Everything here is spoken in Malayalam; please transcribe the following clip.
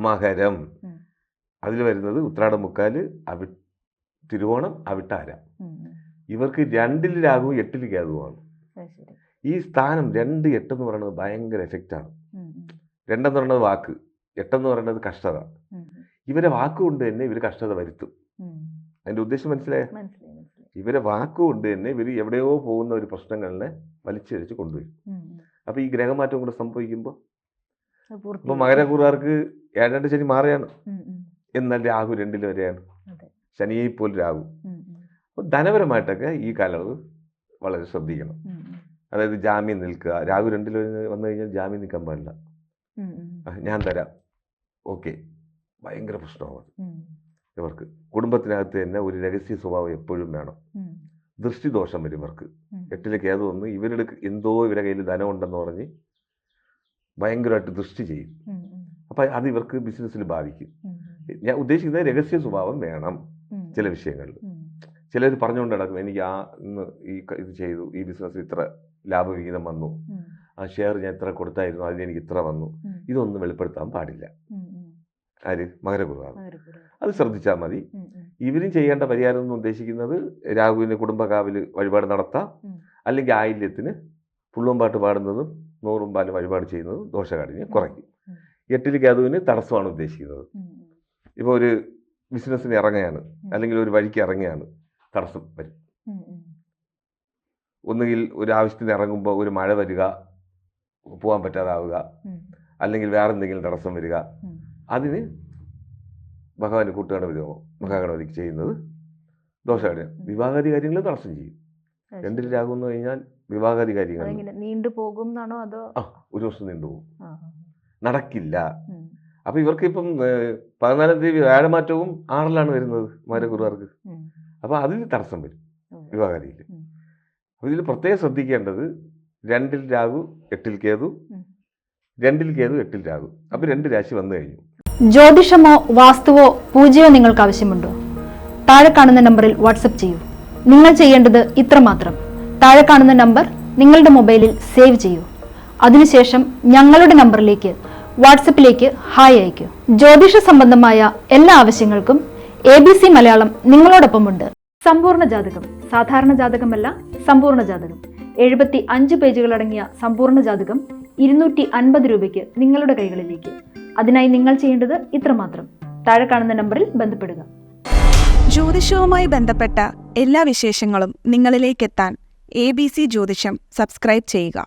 മകരം. അതിൽ വരുന്നത് ഉത്രാടം, മുക്കാല്, തിരുവോണം, അവിട്ടാര. ഇവർക്ക് 2-ൽ രാഹു 8-ൽ കേതുവാണ്. ഈ സ്ഥാനം 2, 8 എന്ന് പറയുന്നത് ഭയങ്കര എഫക്റ്റാണ്. 2 എന്ന് പറയുന്നത് വാക്ക്, 8 എന്ന് പറയുന്നത് കഷ്ടത. ഇവരെ വാക്കുകൊണ്ട് തന്നെ ഇവർ കഷ്ടത വരുത്തും. അതിന്റെ ഉദ്ദേശം മനസ്സിലായ? ഇവരെ വാക്കുകൊണ്ട് തന്നെ ഇവർ എവിടെയോ പോകുന്ന ഒരു പ്രശ്നങ്ങളിനെ വലിച്ചഴിച്ച് കൊണ്ടുവരും. അപ്പൊ ഈ ഗ്രഹമാറ്റം കൂടെ സംഭവിക്കുമ്പോൾ ഇപ്പൊ മകരക്കൂറുകാർക്ക് 7 ശനി മാറിയാണ്, എന്നാൽ രാഹു 2-ൽ വരെയാണ്. ശനിയെ പോലെ രാഹു. അപ്പൊ ധനപരമായിട്ടൊക്കെ ഈ കാലയളവ് വളരെ ശ്രദ്ധിക്കണം. അതായത് ജാമ്യം നിൽക്കുക. രാഹു 2-ൽ വന്നു കഴിഞ്ഞാൽ ജാമ്യം നിൽക്കാൻ പാടില്ല. ഞാൻ തരാം, ഓക്കെ, ഭയങ്കര പ്രശ്നമാണ് ഇവർക്ക്. കുടുംബത്തിനകത്ത് തന്നെ ഒരു രഹസ്യ സ്വഭാവം എപ്പോഴും വേണം. ദൃഷ്ടിദോഷം വരും ഇവർക്ക്. 8-ൽ കേതു വന്ന് ഇവരുടെ എന്തോ ഇവരുടെ കയ്യിൽ ധനം ഉണ്ടെന്ന് പറഞ്ഞ് ഭയങ്കരമായിട്ട് ദൃഷ്ടി ചെയ്യും. അപ്പൊ അത് ഇവർക്ക് ബിസിനസ്സിൽ ബാധിക്കും. ഞാൻ ഉദ്ദേശിക്കുന്നത് രഹസ്യ സ്വഭാവം വേണം ചില വിഷയങ്ങളിൽ. ചിലർ പറഞ്ഞുകൊണ്ട് നടക്കും, എനിക്ക് ഇന്ന് ഇത് ചെയ്തു, ഈ ബിസിനസ് ഇത്ര ലാഭവിഹിതം വന്നു, ആ ഷെയർ ഞാൻ ഇത്ര കൊടുത്തായിരുന്നു, അതിന് എനിക്ക് ഇത്ര വന്നു. ഇതൊന്നും വെളിപ്പെടുത്താൻ പാടില്ല. ആര്? മകരക്കൂറുകാർ. അത് ശ്രദ്ധിച്ചാൽ മതി. ഇവരും ചെയ്യേണ്ട പരിഹാരം എന്ന് ഉദ്ദേശിക്കുന്നത് രാഹുവിന് കുടുംബകാവില് വഴിപാട് നടത്താം, അല്ലെങ്കിൽ ആയില്യത്തിന് പുള്ളുംപാട്ട് പാടുന്നതും 100 പാല് വഴിപാട് ചെയ്യുന്നതും ദോഷകാഠിന്യം കുറയ്ക്കും. 8-ൽ കേതുവിന് തടസ്സമാണ് ഉദ്ദേശിക്കുന്നത്. ഇപ്പോൾ ഒരു ബിസിനസ്സിന് ഇറങ്ങുകയാണ്, അല്ലെങ്കിൽ ഒരു വഴിക്ക് ഇറങ്ങുകയാണ്, തടസ്സം വരും. ഒന്നുകിൽ ഒരു ആവശ്യത്തിന് ഇറങ്ങുമ്പോൾ ഒരു മഴ വരിക, പോകാൻ പറ്റാതാവുക, അല്ലെങ്കിൽ വേറെ എന്തെങ്കിലും തടസ്സം വരിക. അതിന് ഭഗവാന് കൂട്ടുകാട് വിധമോ മഹാഗണപതിക്ക് ചെയ്യുന്നത് ദോഷകാഠിന്യം. വിവാഹാദി കാര്യങ്ങൾ തടസ്സം ചെയ്യും. 2-ൽ രാഹു എന്ന് കഴിഞ്ഞാൽ വിവാഹാദി കാര്യങ്ങൾ നീണ്ടുപോകും, അതോ ഒരു വർഷം നീണ്ടുപോകും, നടക്കില്ല. അപ്പൊ ഇവർക്ക് ഇപ്പം 14-ാം തീയതി വ്യാഴമാറ്റവും 6-ലാണ് വരുന്നത് മകരക്കൂറുകാർക്ക്. അപ്പൊ അതിൽ തടസ്സം വരും വിവാഹാദിയിൽ. അപ്പൊ ഇതിൽ പ്രത്യേകം ശ്രദ്ധിക്കേണ്ടത് 2-ൽ രാഹു 8-ൽ കേതു, 2-ൽ കേതു 8-ൽ രാഹു. അപ്പൊ 2 രാശി വന്നു കഴിഞ്ഞു. ജ്യോതിഷമോ വാസ്തുവോ പൂജയോ നിങ്ങൾക്ക് ആവശ്യമുണ്ടോ? താഴെ കാണുന്ന നമ്പറിൽ വാട്സപ്പ് ചെയ്യൂ. നിങ്ങൾ ചെയ്യേണ്ടത് ഇത്രമാത്രം: താഴെ കാണുന്ന നമ്പർ നിങ്ങളുടെ മൊബൈലിൽ സേവ് ചെയ്യൂ. അതിനുശേഷം ഞങ്ങളുടെ നമ്പറിലേക്ക് വാട്സപ്പിലേക്ക് ഹായ് അയക്കൂ. ജ്യോതിഷ സംബന്ധമായ എല്ലാ ആവശ്യങ്ങൾക്കും ABC മലയാളം നിങ്ങളോടൊപ്പമുണ്ട്. സമ്പൂർണ്ണ ജാതകം, സാധാരണ ജാതകമല്ല, സമ്പൂർണ്ണ ജാതകം. 75 പേജുകളടങ്ങിയ സമ്പൂർണ്ണ ജാതകം 250 രൂപയ്ക്ക് നിങ്ങളുടെ കൈകളിലേക്ക്. അതിനായി നിങ്ങൾ ചെയ്യേണ്ടത് ഇത്രമാത്രം: താഴെ കാണുന്ന നമ്പറിൽ ബന്ധപ്പെടുക. ജ്യോതിഷവുമായി ബന്ധപ്പെട്ട എല്ലാ വിശേഷങ്ങളും നിങ്ങളിലേക്കെത്താൻ ABC ജ്യോതിഷം സബ്സ്ക്രൈബ് ചെയ്യുക.